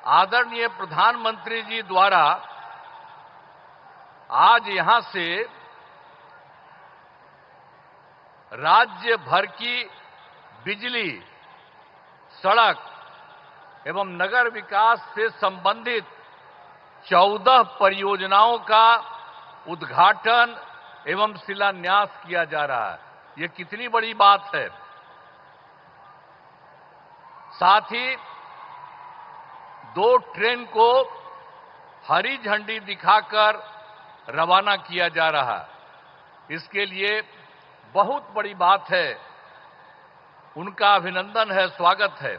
आदरणीय प्रधानमंत्री जी द्वारा आज यहां से राज्य भर की बिजली, सड़क एवं नगर विकास से संबंधित 14 परियोजनाओं का उद्घाटन एवं शिलान्यास किया जा रहा है। ये कितनी बड़ी बात है। साथ ही 2 ट्रेन को हरी झंडी दिखाकर रवाना किया जा रहा है। इसके लिए बहुत बड़ी बात है, उनका अभिनंदन है, स्वागत है।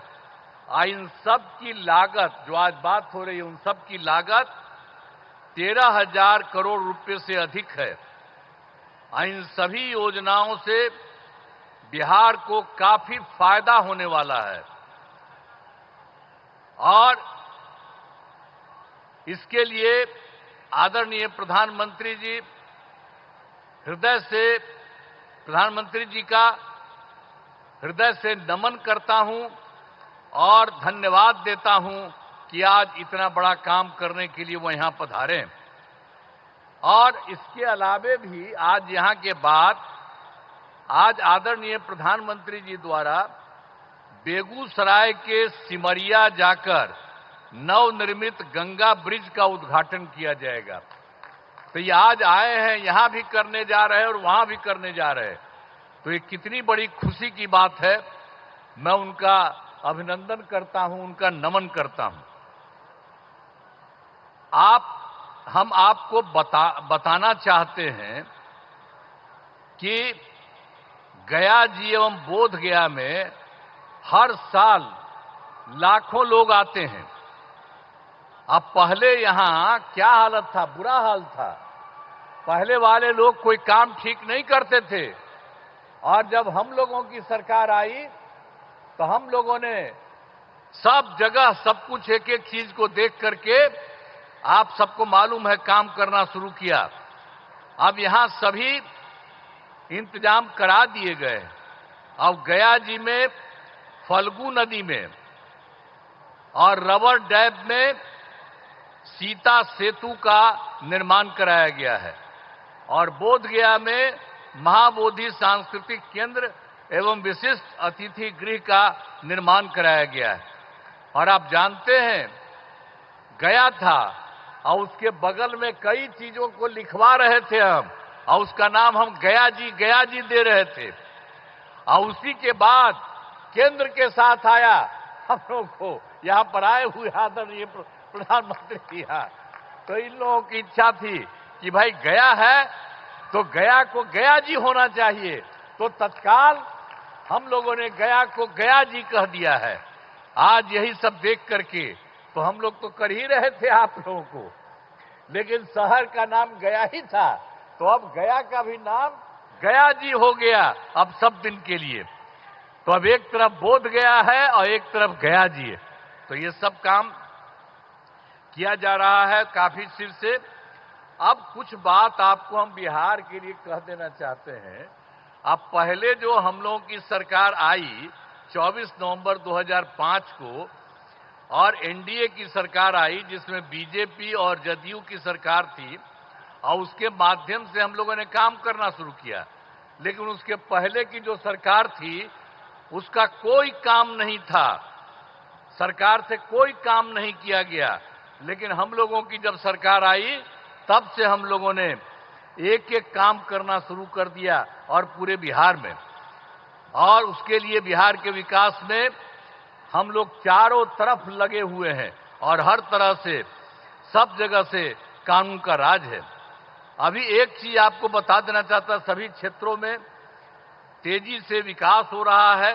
इन सब की लागत, जो आज बात हो रही है, उन सब की लागत 13,000 करोड़ रुपए से अधिक है। इन सभी योजनाओं से बिहार को काफी फायदा होने वाला है और इसके लिए आदरणीय प्रधानमंत्री जी का हृदय से नमन करता हूं और धन्यवाद देता हूं कि आज इतना बड़ा काम करने के लिए वो यहां पधारे। और इसके अलावे भी आज यहां के बाद आज आदरणीय प्रधानमंत्री जी द्वारा बेगूसराय के सिमरिया जाकर नवनिर्मित गंगा ब्रिज का उद्घाटन किया जाएगा। तो ये आज आए हैं, यहां भी करने जा रहे हैं और वहां भी करने जा रहे हैं। तो ये कितनी बड़ी खुशी की बात है। मैं उनका अभिनंदन करता हूं, उनका नमन करता हूं। हम आपको बताना चाहते हैं कि गया जी एवं बोध गया में हर साल लाखों लोग आते हैं। अब पहले यहां क्या हालत था, बुरा हाल था। पहले वाले लोग कोई काम ठीक नहीं करते थे और जब हम लोगों की सरकार आई तो हम लोगों ने सब जगह सब कुछ एक एक चीज को देख करके, आप सबको मालूम है, काम करना शुरू किया। अब यहां सभी इंतजाम करा दिए गए। अब गया जी में फल्गु नदी में और रबर डैम में सीता सेतु का निर्माण कराया गया है और बोध गया में महाबोधि सांस्कृतिक केंद्र एवं विशिष्ट अतिथि गृह का निर्माण कराया गया है। और आप जानते हैं, गया था और उसके बगल में कई चीजों को लिखवा रहे थे हम, और उसका नाम हम गया जी दे रहे थे। और उसी के बाद केंद्र के साथ आया हम लोग को यहां पर आए हुए आदरणीय प्रधानमंत्री जी। तो इन लोगों की इच्छा थी कि भाई गया है तो गया को गया जी होना चाहिए, तो तत्काल हम लोगों ने गया को गया जी कह दिया है। आज यही सब देख करके तो हम लोग तो कर ही रहे थे आप लोगों को, लेकिन शहर का नाम गया ही था, तो अब गया का भी नाम गया जी हो गया अब सब दिन के लिए। तो अब एक तरफ बोध गया है और एक तरफ गया जी है। तो ये सब काम किया जा रहा है काफी सिर से। अब कुछ बात आपको हम बिहार के लिए कह देना चाहते हैं। अब पहले जो हम लोगों की सरकार आई 24 नवंबर 2005 को और एनडीए की सरकार आई जिसमें बीजेपी और जदयू की सरकार थी और उसके माध्यम से हम लोगों ने काम करना शुरू किया। लेकिन उसके पहले की जो सरकार थी उसका कोई काम नहीं था, सरकार से कोई काम नहीं किया गया। लेकिन हम लोगों की जब सरकार आई तब से हम लोगों ने एक एक काम करना शुरू कर दिया और पूरे बिहार में। और उसके लिए बिहार के विकास में हम लोग चारों तरफ लगे हुए हैं और हर तरह से सब जगह से कानून का राज है। अभी एक चीज आपको बता देना चाहता, सभी क्षेत्रों में तेजी से विकास हो रहा है,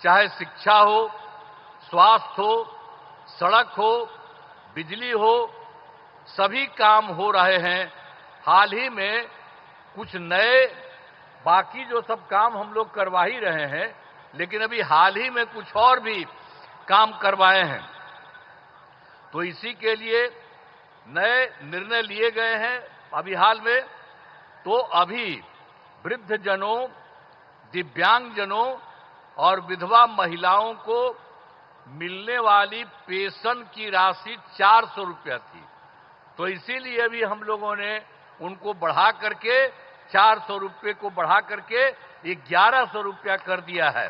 चाहे शिक्षा हो, स्वास्थ्य हो, सड़क हो, बिजली हो, सभी काम हो रहे हैं। हाल ही में कुछ नए, बाकी जो सब काम हम लोग करवा ही रहे हैं, लेकिन अभी हाल ही में कुछ और भी काम करवाए हैं। तो इसी के लिए नए निर्णय लिए गए हैं अभी हाल में। तो अभी वृद्धजनों, दिव्यांगजनों और विधवा महिलाओं को मिलने वाली पेंशन की राशि 400 रुपया थी। तो इसीलिए भी हम लोगों ने उनको बढ़ा करके 400 रुपये को बढ़ा करके 1100 रुपया कर दिया है।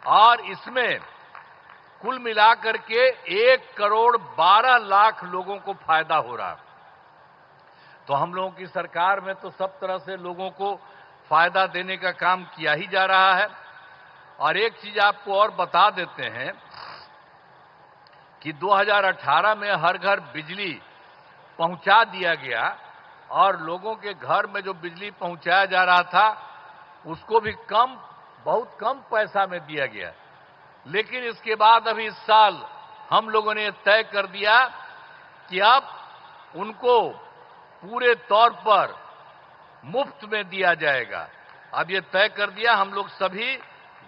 और इसमें कुल मिलाकर के 1,12,00,000 लोगों को फायदा हो रहा है। तो हम लोगों की सरकार में तो सब तरह से लोगों को फायदा देने का काम किया ही जा रहा है। और एक चीज आपको और बता देते हैं कि 2018 में हर घर बिजली पहुंचा दिया गया और लोगों के घर में जो बिजली पहुंचाया जा रहा था उसको भी बहुत कम पैसा में दिया गया। लेकिन इसके बाद अभी इस साल हम लोगों ने तय कर दिया कि अब उनको पूरे तौर पर मुफ्त में दिया जाएगा। अब ये तय कर दिया, हम लोग सभी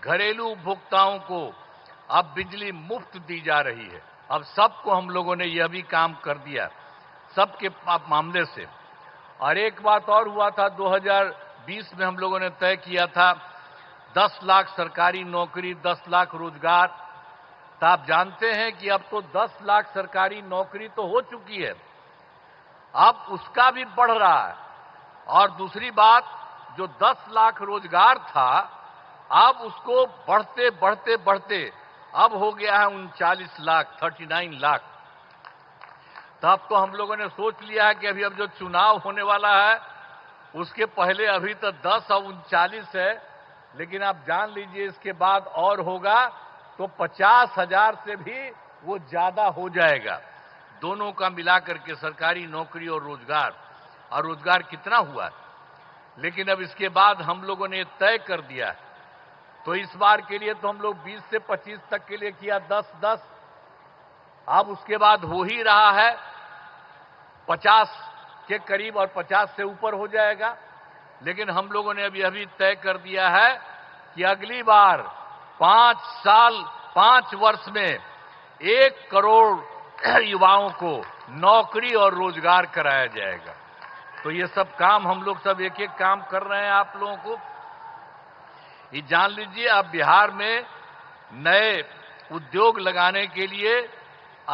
घरेलू उपभोक्ताओं को अब बिजली मुफ्त दी जा रही है। अब सबको हम लोगों ने यह भी काम कर दिया सबके मामले से। और एक बात और हुआ था, 2020 में हम लोगों ने तय किया था 10 लाख सरकारी नौकरी, 10 लाख रोजगार। तो आप जानते हैं कि अब तो 10 लाख सरकारी नौकरी तो हो चुकी है, अब उसका भी बढ़ रहा है। और दूसरी बात, जो 10 लाख रोजगार था अब उसको बढ़ते बढ़ते बढ़ते अब हो गया है 39 लाख, 39 लाख। तब तो हम लोगों ने सोच लिया है कि अभी अब जो चुनाव होने वाला है उसके पहले अभी तो 10 और 39 है, लेकिन आप जान लीजिए इसके बाद और होगा तो 50,000 से भी वो ज्यादा हो जाएगा। दोनों का मिलाकर के सरकारी नौकरी और रोजगार। और रोजगार कितना हुआ, लेकिन अब इसके बाद हम लोगों ने तय कर दिया है। तो इस बार के लिए तो हम लोग 20 से 25 तक के लिए किया 10-10। अब उसके बाद हो ही रहा है 50 के करीब और 50 से ऊपर हो जाएगा। लेकिन हम लोगों ने अभी तय कर दिया है कि अगली बार 5 वर्ष में 1 करोड़ युवाओं को नौकरी और रोजगार कराया जाएगा। तो ये सब काम हम लोग सब एक एक काम कर रहे हैं। आप लोगों को ये जान लीजिए, अब बिहार में नए उद्योग लगाने के लिए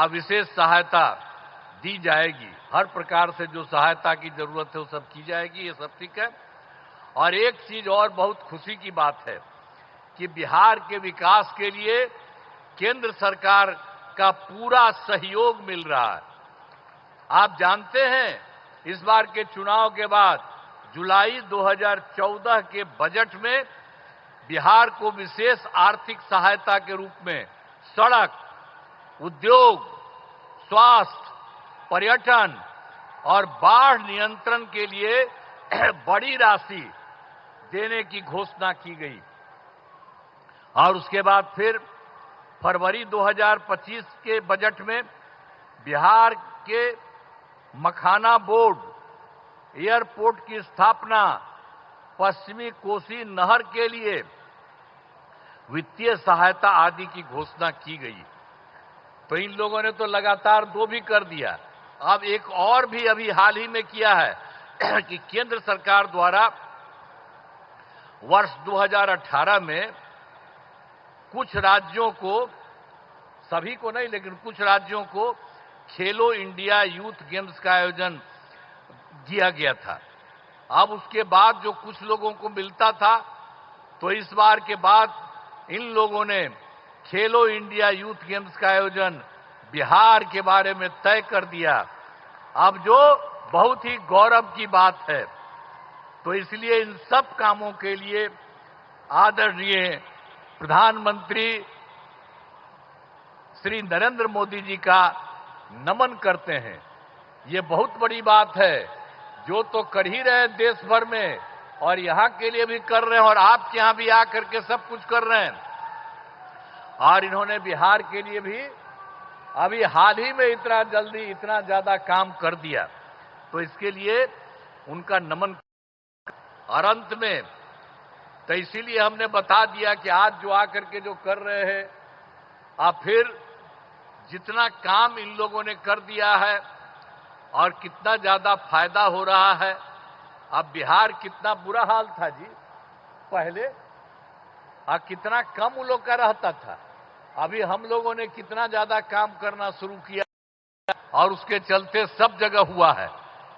विशेष सहायता दी जाएगी। हर प्रकार से जो सहायता की जरूरत है वो सब की जाएगी, ये सब ठीक है। और एक चीज और बहुत खुशी की बात है कि बिहार के विकास के लिए केंद्र सरकार का पूरा सहयोग मिल रहा है। आप जानते हैं इस बार के चुनाव के बाद जुलाई 2014 के बजट में बिहार को विशेष आर्थिक सहायता के रूप में सड़क, उद्योग, स्वास्थ्य, पर्यटन और बाढ़ नियंत्रण के लिए बड़ी राशि देने की घोषणा की गई। और उसके बाद फिर फरवरी 2025 के बजट में बिहार के मखाना बोर्ड, एयरपोर्ट की स्थापना, पश्चिमी कोसी नहर के लिए वित्तीय सहायता आदि की घोषणा की गई। तो इन लोगों ने तो लगातार 2 भी कर दिया। अब एक और भी अभी हाल ही में किया है कि केंद्र सरकार द्वारा वर्ष 2018 में कुछ राज्यों को, सभी को नहीं लेकिन कुछ राज्यों को खेलो इंडिया यूथ गेम्स का आयोजन किया गया था। अब उसके बाद जो कुछ लोगों को मिलता था, तो इस बार के बाद इन लोगों ने खेलो इंडिया यूथ गेम्स का आयोजन बिहार के बारे में तय कर दिया। अब जो बहुत ही गौरव की बात है। तो इसलिए इन सब कामों के लिए आदरणीय प्रधानमंत्री श्री नरेंद्र मोदी जी का नमन करते हैं। ये बहुत बड़ी बात है, जो तो कर ही रहे देश भर में और यहां के लिए भी कर रहे हैं और आपके यहां भी आकर के सब कुछ कर रहे हैं। और इन्होंने बिहार के लिए भी अभी हाल ही में इतना जल्दी इतना ज्यादा काम कर दिया, तो इसके लिए उनका नमन। और अंत में तो इसीलिए हमने बता दिया कि आज जो आकर के जो कर रहे हैं, आप फिर जितना काम इन लोगों ने कर दिया है और कितना ज्यादा फायदा हो रहा है। अब बिहार कितना बुरा हाल था जी पहले, कितना कम उन लोग का रहता था, अभी हम लोगों ने कितना ज्यादा काम करना शुरू किया और उसके चलते सब जगह हुआ है।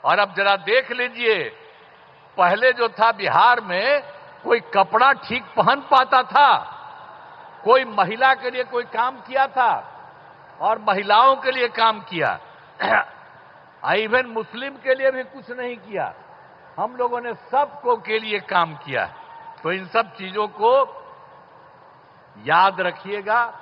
और अब जरा देख लीजिए, पहले जो था बिहार में कोई कपड़ा ठीक पहन पाता था, कोई महिला के लिए कोई काम किया था और महिलाओं के लिए काम किया, इवन मुस्लिम के लिए भी कुछ नहीं किया। हम लोगों ने सबको के लिए काम किया। तो इन सब चीजों को याद रखिएगा।